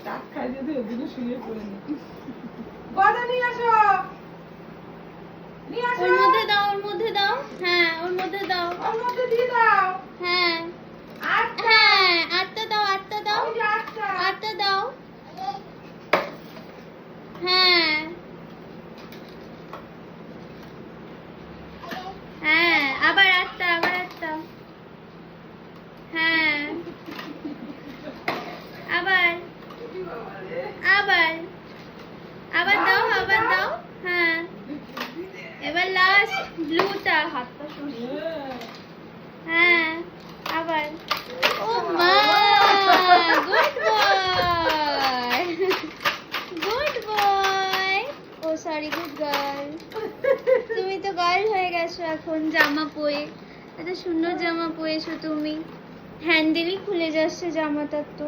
কাক খাই যদি ওদিকে শুয়ে পড়ে নি গদা নিয়ে আসো ওর মধ্যে দাও, ওর মধ্যে দাও। হ্যাঁ, ওর মধ্যে দাও। ওর মধ্যে দিয়ে দাও। হ্যাঁ আটটা হ্যাঁ, আটটা দাও, আটটা দাও, ওই যে আটটা আটটা দাও। হ্যাঁ হ্যাঁ, আবার আটটা, আবার আটটা। হ্যাঁ, আবার আবার আবার দাও, আবার দাও। হ্যাঁ, এবার লাস্ট ব্লুটা হাতটা সরিয়ে। হ্যাঁ, আবার। ও মা, গুড বয়, গুড বয়। ও সরি, গুড গার্ল। তুমি তো গার্ল হয়ে গেছো এখন জামা পরে। এত সুন্দর জামা পরেছো তুমি। হ্যান্ডেলই খুলে যাচ্ছে জামাটার তো।